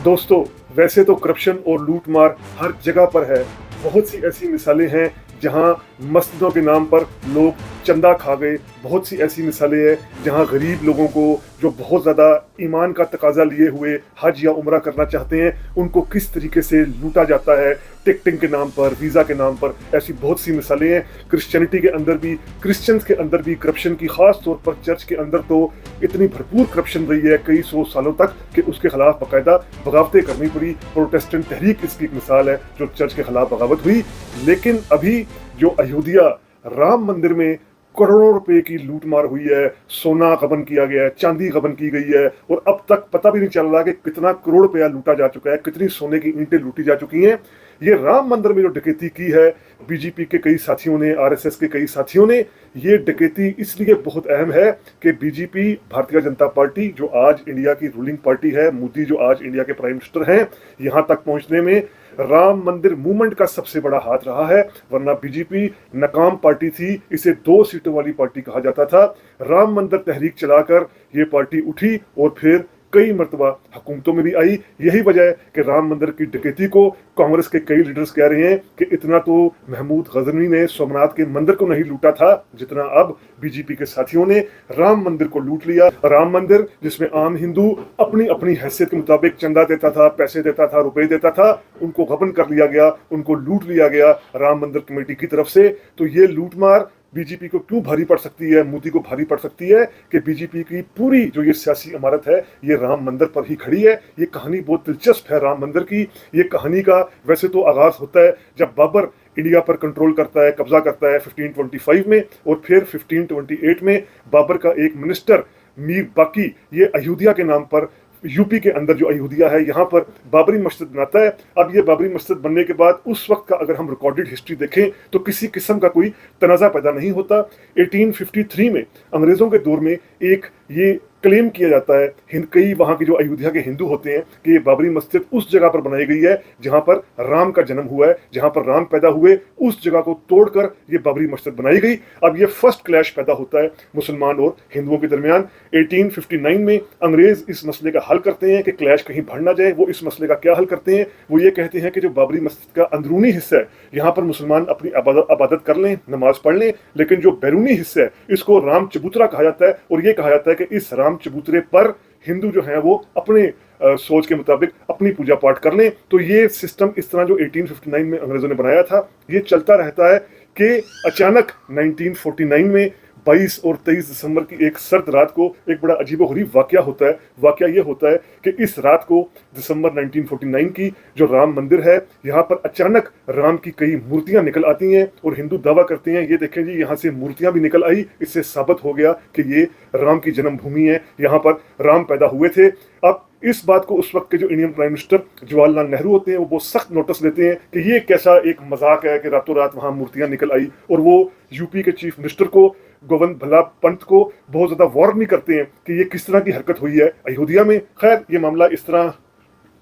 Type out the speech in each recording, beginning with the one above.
दोस्तों, वैसे तो करप्शन और लूटमार हर जगह पर है। बहुत सी ऐसी मिसालें हैं जहां मस्जिदों के नाम पर लोग चंदा खा गए। बहुत सी ऐसी मिसालें हैं जहां गरीब लोगों को जो बहुत ज़्यादा ईमान का तकाजा लिए हुए हज या उम्रा करना चाहते हैं, उनको किस तरीके से लूटा जाता है टिकटिंग के नाम पर, वीज़ा के नाम पर। ऐसी बहुत सी मिसालें हैं। क्रिश्चियनिटी के अंदर भी, क्रिश्चियंस के अंदर भी करप्शन की, ख़ास तौर पर चर्च के अंदर तो इतनी भरपूर करप्शन रही है कई सौ सालों तक कि उसके खिलाफ बाकायदा बगावतें करनी पड़ी। प्रोटेस्टेंट तहरीक इसकी एक मिसाल है जो चर्च के खिलाफ बगावत हुई। लेकिन अभी जो अयोध्या राम मंदिर में करोड़ों रुपए की लूटमार हुई है, सोना गबन किया गया है, चांदी गबन की गई है, और अब तक पता भी नहीं चल रहा कि कितना करोड़ रुपया लूटा जा चुका है, कितनी सोने की ईंटें लूटी जा चुकी हैं। ये राम मंदिर में जो डकैती की है, बीजेपी के कई साथियों ने, आरएसएस के कई साथियों ने, ये डकैती इसलिए बहुत अहम है कि बीजेपी, भारतीय जनता पार्टी, जो आज इंडिया की रूलिंग पार्टी है, मोदी जो आज इंडिया के प्राइम मिनिस्टर हैं, यहां तक पहुंचने में राम मंदिर मूवमेंट का सबसे बड़ा हाथ रहा है। वरना बीजेपी नाकाम पार्टी थी, इसे 2 सीटों वाली पार्टी कहा जाता था। राम मंदिर तहरीक चलाकर ये पार्टी उठी और फिर कई मरतबा हुकूमतों में भी आई। यही वजह है कि राम मंदिर की डकैती को कांग्रेस के कई लीडर्स कह रहे हैं कि इतना तो महमूद गजनवी ने सोमनाथ के मंदिर को नहीं लूटा था जितना अब बीजेपी के साथियों ने राम मंदिर को लूट लिया। राम मंदिर जिसमें आम हिंदू अपनी अपनी हैसियत के मुताबिक चंदा देता था, पैसे देता था, रुपए देता था, उनको गबन कर लिया गया, उनको लूट लिया गया राम मंदिर कमेटी की तरफ से। तो ये लूटमार बीजेपी को क्यों भारी पड़ सकती है, मोदी को भारी पड़ सकती है कि बीजेपी की पूरी जो ये सियासी इमारत है ये राम मंदिर पर ही खड़ी है। ये कहानी बहुत दिलचस्प है राम मंदिर की। ये कहानी का वैसे तो आगाज होता है जब बाबर इंडिया पर कंट्रोल करता है, कब्जा करता है 1525 में, और फिर 1528 में बाबर का एक मिनिस्टर मीर बाकी ये अयोध्या के नाम पर, यूपी के अंदर जो अयोध्या है, यहाँ पर बाबरी मस्जिद बनाता है। अब ये बाबरी मस्जिद बनने के बाद उस वक्त का अगर हम रिकॉर्डेड हिस्ट्री देखें तो किसी किस्म का कोई तनाज़ा पैदा नहीं होता। 1853 में अंग्रेज़ों के दौर में एक ये क्लेम किया जाता है कई वहाँ के जो अयोध्या के हिंदू होते हैं कि ये बाबरी मस्जिद उस जगह पर बनाई गई है जहाँ पर राम का जन्म हुआ है, जहाँ पर राम पैदा हुए, उस जगह को तोड़कर ये बाबरी मस्जिद बनाई गई। अब ये फर्स्ट क्लैश पैदा होता है मुसलमान और हिंदुओं के दरमियान। 1859 में अंग्रेज इस मसले का हल करते हैं कि क्लैश कहीं बढ़ ना जाए। वो इस मसले का क्या हल करते हैं? वो ये कहते हैं कि जो बाबरी मस्जिद का अंदरूनी हिस्सा है यहाँ पर मुसलमान अपनी इबादत कर लें, नमाज पढ़ लें, लेकिन जो बैरूनी हिस्सा है इसको राम चबूतरा कहा जाता है, और ये कहा जाता है कि इस राम चबूतरे पर हिंदू जो है वो अपने सोच के मुताबिक अपनी पूजा पाठ कर लें। तो ये सिस्टम इस तरह जो 1859 में अंग्रेजों ने बनाया था ये चलता रहता है कि अचानक 1949 में 22 और 23 दिसंबर की एक सर्द रात को एक बड़ा अजीबोगरीब वाकया होता है। वाकया ये होता है कि इस रात को, दिसंबर 1949 की, जो राम मंदिर है यहाँ पर अचानक राम की कई मूर्तियां निकल आती हैं, और हिंदू दावा करते हैं ये देखें जी यहाँ से मूर्तियां भी निकल आई, इससे साबित हो गया कि ये राम की जन्मभूमि है, यहाँ पर राम पैदा हुए थे। अब इस बात को उस वक्त के जो Indian prime minister Jawaharlal Nehru होते हैं वो बहुत सख्त नोटिस लेते हैं कि ये कैसा एक मजाक है कि रातों रात वहाँ मूर्तियां निकल आई, और वो यूपी के चीफ मिनिस्टर को, गोविंद भल्ला पंत को, बहुत ज़्यादा वार्न भी करते हैं कि ये किस तरह की हरकत हुई है अयोध्या में। खैर ये मामला इस तरह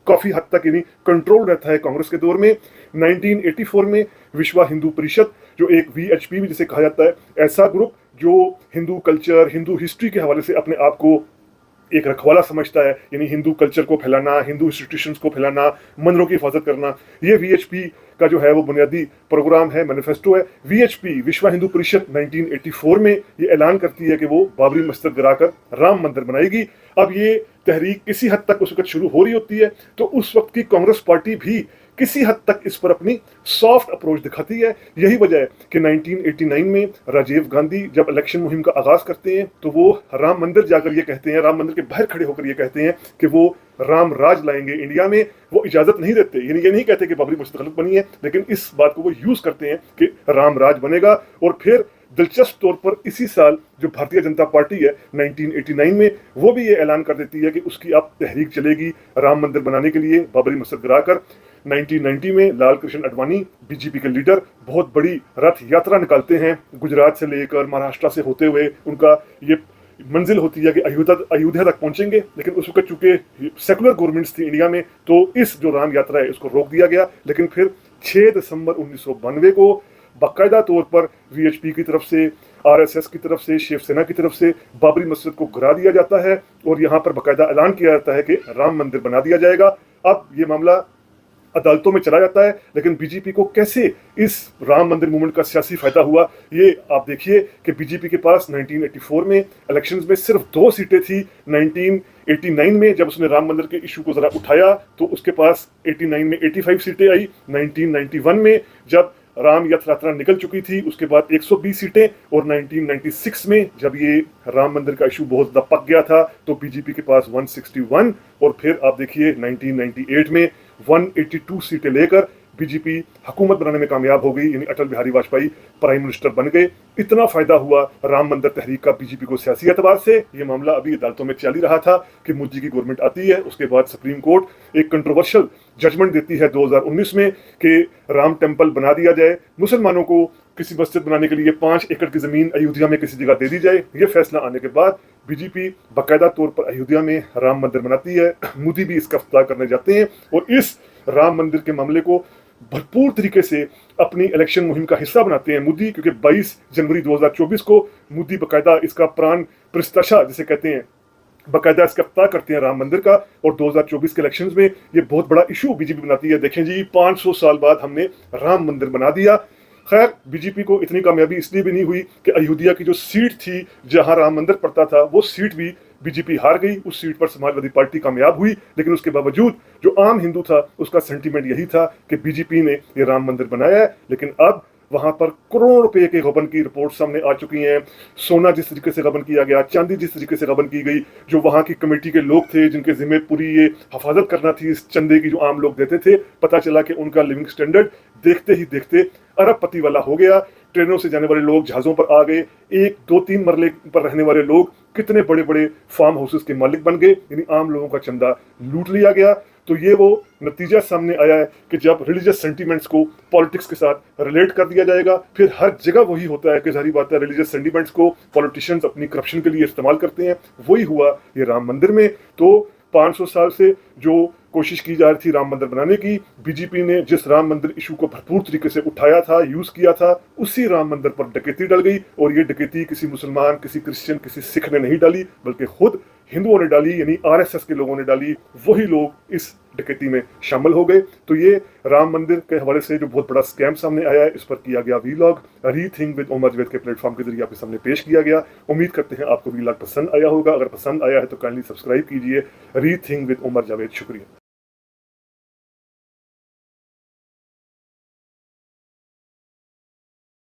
काफ़ी हद तक यानी कंट्रोल रहता है कांग्रेस के दौर में। 1984 में विश्व हिंदू परिषद, जो एक वीएचपी भी जिसे कहा जाता है, ऐसा ग्रुप जो हिंदू कल्चर, हिंदू हिस्ट्री के हवाले से अपने आप को एक रखवाला समझता है, यानी हिंदू कल्चर को फैलाना, हिंदू इंस्टीट्यूशंस को फैलाना, मंदिरों की हिफाजत करना, ये वीएचपी का जो है वो बुनियादी प्रोग्राम है, मैनिफेस्टो है। वीएचपी, विश्व हिंदू परिषद, 1984 में ये ऐलान करती है कि वो बाबरी मस्जिद गिराकर राम मंदिर बनाएगी। अब ये तहरीक किसी हद तक उस वक्त शुरू हो रही होती है, तो उस वक्त की कांग्रेस पार्टी भी किसी हद तक इस पर अपनी सॉफ्ट अप्रोच दिखाती है। यही वजह है कि 1989 में राजीव गांधी जब इलेक्शन मुहिम का आगाज करते हैं तो वो राम मंदिर जाकर ये कहते हैं, राम मंदिर के बाहर खड़े होकर ये कहते हैं कि वो राम राज लाएंगे इंडिया में। वो इजाजत नहीं देते, यानी ये नहीं कहते कि बाबरी मस्जिद गलत बनी है, लेकिन इस बात को वो यूज करते हैं कि राम राज बनेगा। और फिर दिलचस्प तौर पर इसी साल जो भारतीय जनता पार्टी है 1989 में, वो भी ये ऐलान कर देती है कि उसकी अब तहरीक चलेगी राम मंदिर बनाने के लिए, बाबरी मस्जिद गिराकर। 1990 में लाल कृष्ण आडवाणी, बीजेपी के लीडर, बहुत बड़ी रथ यात्रा निकालते हैं गुजरात से लेकर महाराष्ट्र से होते हुए। उनका ये मंजिल होती है कि अयोध्या तक पहुंचेंगे, लेकिन उस वक्त चूंकि सेकुलर गवर्नमेंट्स थी इंडिया में तो इस जो राम यात्रा है इसको रोक दिया गया। लेकिन फिर 6 दिसंबर 1992 को बाकायदा तौर पर वीएचपी की तरफ से, आरएसएस की तरफ से, शिवसेना की तरफ से बाबरी मस्जिद को गिरा दिया जाता है, और यहाँ पर बाकायदा ऐलान किया जाता है कि राम मंदिर बना दिया जाएगा। अब ये मामला अदालतों में चला जाता है, लेकिन बीजेपी को कैसे इस राम मंदिर मूवमेंट का सियासी फायदा हुआ, ये आप देखिए कि बीजेपी के पास 1984 में इलेक्शंस में सिर्फ 2 सीटें थी। 1989 में जब उसने राम मंदिर के इशू को जरा उठाया तो उसके पास 89 में 85 सीटें आई। 1991 में जब राम यात्रा निकल चुकी थी उसके बाद 120 सीटें, और 1996 में जब ये राम मंदिर का इशू बहुत ज़्यादा पक गया था तो बीजेपी के पास 161, और फिर आप देखिए 1998 में 182 सीटें लेकर बीजेपी हुकूमत बनाने में कामयाब हो गई, यानी अटल बिहारी वाजपेयी प्राइम मिनिस्टर बन गए। इतना फायदा हुआ राम मंदिर तहरीक का बीजेपी को सियासी एतबार से। ये मामला अभी अदालतों में चल ही रहा था कि मोदी की गवर्नमेंट आती है, उसके बाद सुप्रीम कोर्ट एक कंट्रोवर्शियल जजमेंट देती है 2019 में कि राम टेम्पल बना दिया जाए, मुसलमानों को किसी मस्जिद बनाने के लिए 5 एकड़ की जमीन अयोध्या में किसी जगह दे दी जाए। ये फैसला आने के बाद बीजेपी बाकायदा तौर पर अयोध्या में राम मंदिर बनाती है। मोदी भी इसका इफ्तिताह करने जाते हैं और इस राम मंदिर के मामले को भरपूर तरीके से अपनी इलेक्शन मुहिम का हिस्सा बनाते हैं मोदी, क्योंकि 22 जनवरी 2024 को मोदी बाकायदा इसका प्राण प्रतिष्ठा जिसे कहते हैं बाकायदा इसका इफ्तिताह करते हैं राम मंदिर का, और 2024 के इलेक्शंस में ये बहुत बड़ा इशू बीजेपी बनाती है। देखें जी, 500 साल बाद हमने राम मंदिर बना दिया। खैर, बीजेपी को इतनी कामयाबी इसलिए भी नहीं हुई कि अयोध्या की जो सीट थी जहां राम मंदिर पड़ता था वो सीट भी बीजेपी हार गई। उस सीट पर समाजवादी पार्टी कामयाब हुई, लेकिन उसके बावजूद जो आम हिंदू था उसका सेंटीमेंट यही था कि बीजेपी ने ये राम मंदिर बनाया है। लेकिन अब वहां पर करोड़ों रुपए के गबन की रिपोर्ट सामने आ चुकी हैं। सोना जिस तरीके से गबन किया गया, चांदी जिस तरीके से गबन की गई, जो वहां की कमेटी के लोग थे जिनके जिम्मे पूरी ये हिफाजत करना थी इस चंदे की जो आम लोग देते थे, पता चला कि उनका लिविंग स्टैंडर्ड देखते ही देखते अरबपति वाला हो गया। ट्रेनों से जाने वाले लोग जहाजों पर आ गए, 1, 2, 3 मरले पर रहने वाले लोग कितने बड़े बड़े फार्म हाउसेस के मालिक बन गए, यानी आम लोगों का चंदा लूट लिया गया। तो ये वो नतीजा सामने आया है कि जब रिलीजियस सेंटीमेंट्स को पॉलिटिक्स के साथ रिलेट कर दिया जाएगा, फिर हर जगह वही होता है कि जाहिर बात है रिलीजियस सेंटीमेंट्स को पॉलिटिशियंस अपनी करप्शन के लिए इस्तेमाल करते हैं। वही हुआ ये राम मंदिर में। तो 500 साल से जो कोशिश की जा रही थी राम मंदिर बनाने की, बीजेपी ने जिस राम मंदिर इशू को भरपूर तरीके से उठाया था, यूज किया था, उसी राम मंदिर पर डकैती डल गई। और ये डकैती किसी मुसलमान, किसी क्रिश्चियन, किसी सिख ने नहीं डाली, बल्कि खुद हिंदुओं ने डाली, यानी आरएसएस के लोगों ने डाली। वही लोग इस डकैती में शामिल हो गए। तो ये राम मंदिर के हवाले से जो बहुत बड़ा स्कैम सामने आया है, इस पर किया गया vlog rethink with Umar Javed के प्लेटफॉर्म के जरिए आपके सामने पेश किया गया। उम्मीद करते हैं आपको वीलॉग पसंद आया होगा। अगर पसंद आया है तो काइंडली सब्सक्राइब कीजिए रीथिंक विद उमर जावेद। शुक्रिया।